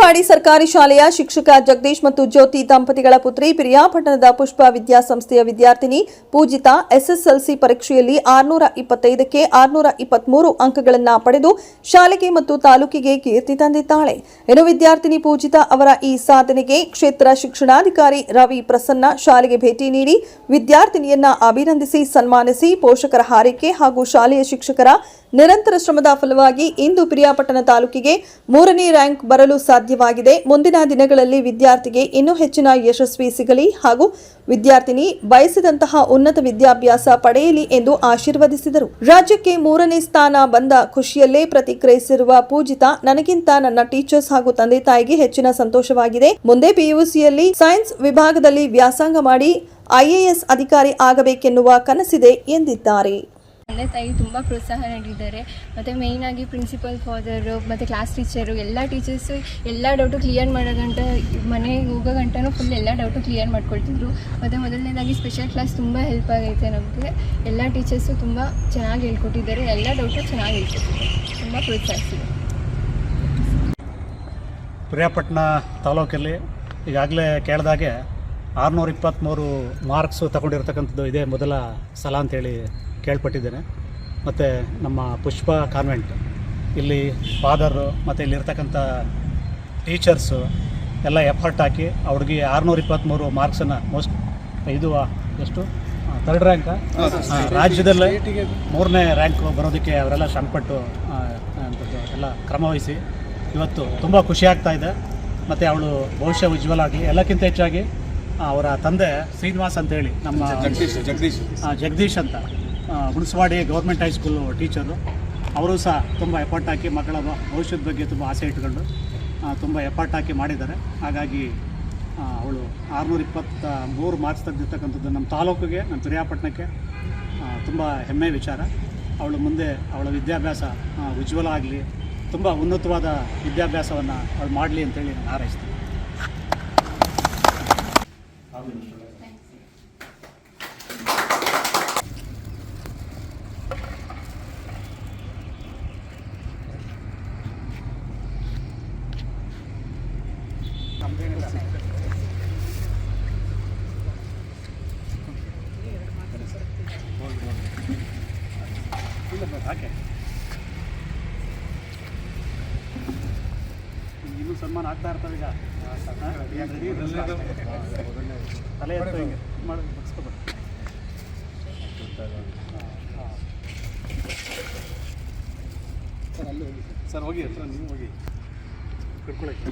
ಹುಣಸವಾಡಿ ಸರ್ಕಾರಿ ಶಾಲೆಯ ಶಿಕ್ಷಕ ಜಗದೀಶ್ ಮತ್ತು ಜ್ಯೋತಿ ದಂಪತಿಗಳ ಪುತ್ರಿ ಪಿರಿಯಾಪಟ್ಟಣದ ಪುಷ್ಪ ವಿದ್ಯಾಸಂಸ್ಥೆಯ ವಿದ್ಯಾರ್ಥಿನಿ ಪೂಜಿತಾ ಎಸ್ಎಸ್ಎಲ್ಸಿ ಪರೀಕ್ಷೆಯಲ್ಲಿ 625ಕ್ಕೆ 623 ಅಂಕಗಳನ್ನು ಪಡೆದು ಶಾಲೆಗೆ ಮತ್ತು ತಾಲೂಕಿಗೆ ಕೀರ್ತಿ ತಂದಿದ್ದಾಳೆ. ಇನ್ನು ವಿದ್ಯಾರ್ಥಿನಿ ಪೂಜಿತಾ ಅವರ ಈ ಸಾಧನೆಗೆ ಕ್ಷೇತ್ರ ಶಿಕ್ಷಣಾಧಿಕಾರಿ ರವಿ ಪ್ರಸನ್ನ ಶಾಲೆಗೆ ಭೇಟಿ ನೀಡಿ ವಿದ್ಯಾರ್ಥಿನಿಯನ್ನ ಅಭಿನಂದಿಸಿ ಸನ್ಮಾನಿಸಿ ಪೋಷಕರ ಹಾರೈಕೆ ಹಾಗೂ ಶಾಲೆಯ ಶಿಕ್ಷಕರ ನಿರಂತರ ಶ್ರಮದ ಫಲವಾಗಿ ಇಂದು ಪಿರಿಯಾಪಟ್ಟಣ ತಾಲೂಕಿಗೆ 3ನೇ ರ್ಯಾಂಕ್ ಬರಲು ಸಾಧ್ಯವಾಗಿದೆ. ಮುಂದಿನ ದಿನಗಳಲ್ಲಿ ವಿದ್ಯಾರ್ಥಿಗೆ ಇನ್ನೂ ಹೆಚ್ಚಿನ ಯಶಸ್ವಿ ಸಿಗಲಿ ಹಾಗೂ ವಿದ್ಯಾರ್ಥಿನಿ ಬಯಸಿದಂತಹ ಉನ್ನತ ವಿದ್ಯಾಭ್ಯಾಸ ಪಡೆಯಲಿ ಎಂದು ಆಶೀರ್ವದಿಸಿದರು. ರಾಜ್ಯಕ್ಕೆ 3ನೇ ಸ್ಥಾನ ಬಂದ ಖುಷಿಯಲ್ಲೇ ಪ್ರತಿಕ್ರಿಯಿಸಿರುವ ಪೂಜಿತಾ, ನನಗಿಂತ ನನ್ನ ಟೀಚರ್ಸ್ ಹಾಗೂ ತಂದೆ ತಾಯಿಗೆ ಹೆಚ್ಚಿನ ಸಂತೋಷವಾಗಿದೆ. ಮುಂದೆ ಪಿಯುಸಿಯಲ್ಲಿ ಸೈನ್ಸ್ ವಿಭಾಗದಲ್ಲಿ ವ್ಯಾಸಂಗ ಮಾಡಿ IAS ಅಧಿಕಾರಿ ಆಗಬೇಕೆನ್ನುವ ಕನಸಿದೆ ಎಂದಿದ್ದಾರೆ. ತಂದೆ ತಾಯಿ ತುಂಬ ಪ್ರೋತ್ಸಾಹ ನೀಡಿದ್ದಾರೆ. ಮತ್ತು ಮೇಯ್ನಾಗಿ ಪ್ರಿನ್ಸಿಪಲ್ ಫಾದರು ಮತ್ತು ಕ್ಲಾಸ್ ಟೀಚರು ಎಲ್ಲ ಟೀಚರ್ಸು ಎಲ್ಲ ಡೌಟು ಕ್ಲಿಯರ್ ಮಾಡೋ ಗಂಟ ಮನೆಗೆ ಹೋಗೋ ಗಂಟನೂ ಫುಲ್ ಎಲ್ಲ ಡೌಟು ಕ್ಲಿಯರ್ ಮಾಡ್ಕೊಳ್ತಿದ್ರು. ಮತ್ತು ಮೊದಲನೇದಾಗಿ ಸ್ಪೆಷಲ್ ಕ್ಲಾಸ್ ತುಂಬ ಹೆಲ್ಪ್ ಆಗೈತೆ ನಮಗೆ. ಎಲ್ಲ ಟೀಚರ್ಸು ತುಂಬ ಚೆನ್ನಾಗಿ ಹೇಳ್ಕೊಟ್ಟಿದ್ದಾರೆ, ಎಲ್ಲ ಡೌಟು ಚೆನ್ನಾಗಿ ಹೇಳ್ಕೊಟ್ಟಿದ್ದಾರೆ, ತುಂಬ ಪ್ರೋತ್ಸಾಹಿಸಿದೆ. ಪಿರಿಯಾಪಟ್ಟಣ ತಾಲೂಕಲ್ಲಿ ಈಗಾಗಲೇ ಕೇಳಿದಾಗೆ 623 ಮಾರ್ಕ್ಸು ತಗೊಂಡಿರ್ತಕ್ಕಂಥದ್ದು ಇದೇ ಮೊದಲ ಸಲ ಅಂತೇಳಿ ಕೇಳ್ಪಟ್ಟಿದ್ದೇನೆ. ಮತ್ತು ನಮ್ಮ ಪುಷ್ಪ ಕಾನ್ವೆಂಟ್ ಇಲ್ಲಿ ಫಾದರು ಮತ್ತು ಇಲ್ಲಿರ್ತಕ್ಕಂಥ ಟೀಚರ್ಸು ಎಲ್ಲ ಎಫರ್ಟ್ ಹಾಕಿ ಅವ್ರಿಗೆ 623 ಮಾರ್ಕ್ಸನ್ನು ಇದು ಎಷ್ಟು 3rd ರ್ಯಾಂಕ್ ರಾಜ್ಯದಲ್ಲೇ 3ನೇ ರ್ಯಾಂಕ್ ಬರೋದಕ್ಕೆ ಅವರೆಲ್ಲ ಶ್ರಮಪಟ್ಟು ಎಲ್ಲ ಕ್ರಮವಹಿಸಿ ಇವತ್ತು ತುಂಬ ಖುಷಿ ಆಗ್ತಾ ಇದೆ. ಮತ್ತು ಅವಳು ಭವಿಷ್ಯ ಉಜ್ವಲ ಆಗಲಿ. ಎಲ್ಲಕ್ಕಿಂತ ಹೆಚ್ಚಾಗಿ ಅವರ ತಂದೆ ಶ್ರೀನಿವಾಸ್ ಅಂತೇಳಿ ನಮ್ಮ ಜಗದೀಶ್ ಅಂತ ಹುಣಸವಾಡಿ ಗೌರ್ಮೆಂಟ್ ಹೈಸ್ಕೂಲು ಟೀಚರು, ಅವರು ಸಹ ತುಂಬ ಎಫರ್ಟ್ ಹಾಕಿ ಮಕ್ಕಳ ಭವಿಷ್ಯದ ಬಗ್ಗೆ ತುಂಬ ಆಸೆ ಇಟ್ಕೊಂಡು ತುಂಬ ಎಫರ್ಟ್ ಹಾಕಿ ಮಾಡಿದ್ದಾರೆ. ಹಾಗಾಗಿ ಅವಳು 623 ಮಾರ್ಕ್ಸ್ ತೆಗೆದಿರ್ತಕ್ಕಂಥದ್ದು ನಮ್ಮ ತಾಲೂಕಿಗೆ, ನಮ್ಮ ಪಿರಿಯಾಪಟ್ಟಣಕ್ಕೆ ತುಂಬ ಹೆಮ್ಮೆ ವಿಚಾರ. ಅವಳು ಮುಂದೆ ಅವಳ ವಿದ್ಯಾಭ್ಯಾಸ ಉಜ್ವಲ ಆಗಲಿ, ತುಂಬ ಉನ್ನತವಾದ ವಿದ್ಯಾಭ್ಯಾಸವನ್ನು ಅವಳು ಮಾಡಲಿ ಅಂತೇಳಿ ನಾನು ಹಾರೈಸ್ತೀನಿ. ಇನ್ನೂ ಸನ್ಮಾನ ಆಗ್ತಾ ಇರ್ತವೆ. ಈಗ ತಲೆ ಎತ್ತು ಹಿಂಗೆ ಮಾಡಿ ಬಗ್ಸ್ಕೊಬೇಕು. ಸರ್ ಅಲ್ಲಿ ಹೋಗಿ ಸರ್, ಹೋಗಿ ಸರ್, ನೀವು ಹೋಗಿ ಕಟ್ಕೊಳಕ್ಕೆ.